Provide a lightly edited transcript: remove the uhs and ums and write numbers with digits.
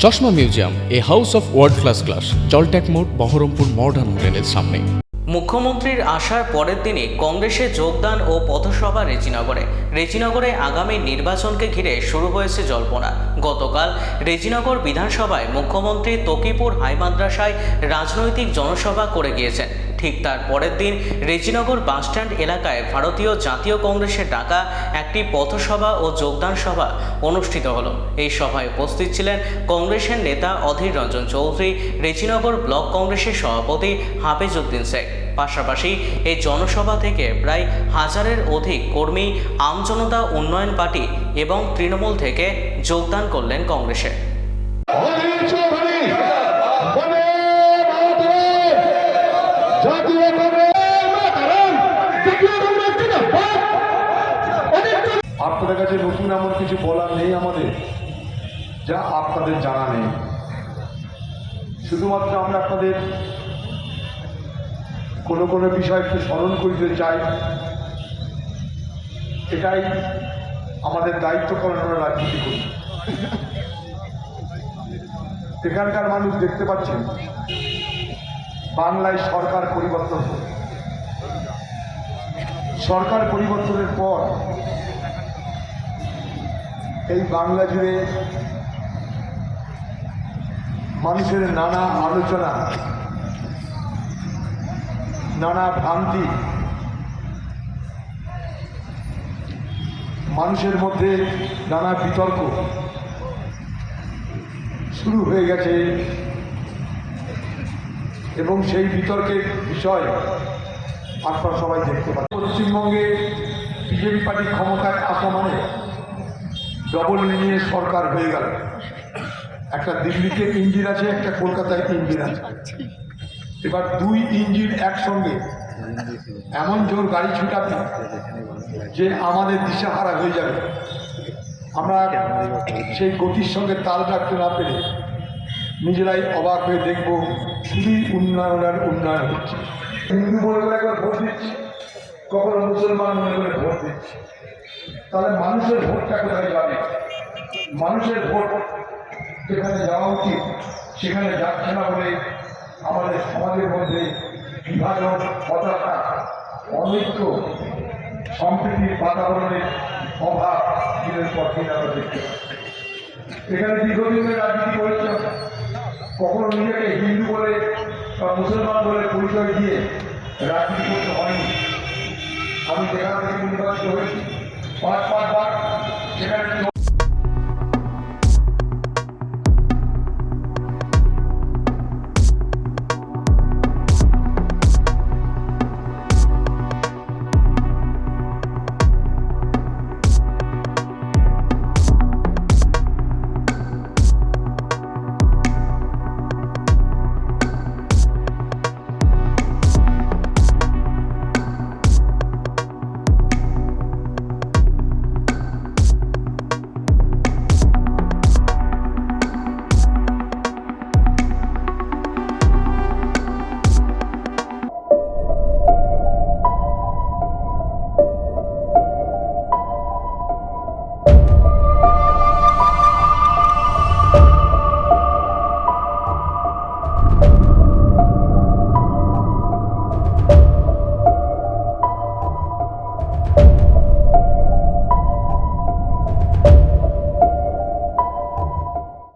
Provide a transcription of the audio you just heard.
চশমা museum, a house of world class, জলট্যাক মোড়, বহরমপুর মডার্ন হোটেলের সামনে। মুখ্যমন্ত্রীর আসার পরের দিনই কংগ্রেসে যোগদান ও পথসভা রেজিনগরে আগামী নির্বাচনকে ঘিরে শুরু হয়েছে জল্পনা। গতকাল রেজিনগর বিধানসভায় মুখ্যমন্ত্রী তকিপুর হাই মাদ্রাসায় রাজনৈতিক জনসভা করে গিয়েছেন। ঠিক তার পরের দিন রেজিনগর বাসস্ট্যান্ড এলাকায় ভারতীয় জাতীয় কংগ্রেসের ডাকা একটি পথসভা ও যোগদান সভা অনুষ্ঠিত হলো। এই সভায় উপস্থিত ছিলেন কংগ্রেসের নেতা অধীর রঞ্জন চৌধুরী, রেজিনগর ব্লক কংগ্রেসের সভাপতি হাফিজ উদ্দিন শেখ। পাশাপাশি এই জনসভা থেকে প্রায় 1000-এর অধিক কর্মী আমজনতা উন্নয়ন পার্টি এবং তৃণমূল থেকে যোগদান করলেন কংগ্রেসে। আপনাদের কাছে নতুন এমন কিছু বলার নেই আমাদের, যা আপনাদের জানা নেই। শুধুমাত্র আমরা আপনাদের কোনো বিষয় একটু স্মরণ করতে চাই। এটাই আমাদের দায়িত্ব করেন আমরা রাজনীতি করি। এখানকার মানুষ দেখতে পাচ্ছেন বাংলায় সরকার পরিবর্তন হল। সরকার পরিবর্তনের পর এই বাংলা জুড়ে মানুষের নানা আলোচনা, নানা ভ্রান্তি, মানুষের মধ্যে নানা বিতর্ক শুরু হয়ে গেছে এবং সেই বিতর্কের বিষয় আপনারা সবাই দেখতে পাচ্ছেন। পশ্চিমবঙ্গে বিজেপি পার্টি ক্ষমতায় আসা মানে ডবল ইঞ্জিনের সরকার হয়ে গেল। একটা দিল্লিতে ইঞ্জিন আছে, একটা কলকাতায় ইঞ্জিন আছে। এবার দুই ইঞ্জিন একসঙ্গে এমন জোর গাড়ি ছুটাবে যে আমাদের দিশাহারা হয়ে যাবে। আমরা সেই গতির সঙ্গে তাল রাখতে না পেরে নিজেরাই অবাক হয়ে দেখব শুধুই উন্নয়নের উন্নয়ন হচ্ছে। হিন্দু মনে করে একবার ভোট দিচ্ছি, কখনো মুসলমান মনে করে ভোট দিচ্ছি। তাহলে মানুষের ভোটটা কোথায় যাবে? মানুষের ভোট যেখানে যাওয়া উচিত সেখানে যাচ্ছে না বলে আমাদের সমাজের মধ্যে বিভাজন, হতাশা, অনৈক্য, সম্প্রীতির বাতাবরণের অভাব দিনের পর দিন আমরা দেখতে পাচ্ছি। এখানে দীর্ঘদিনের রাজনীতি করেছে, কখনো নিজেকে হিন্দু বলে বা মুসলমান বলে পরিচয় দিয়ে রাজনীতি করতে হয়নি। আমি যেখান থেকে নির্বাচিত হয়েছি 5 বার, সেখানে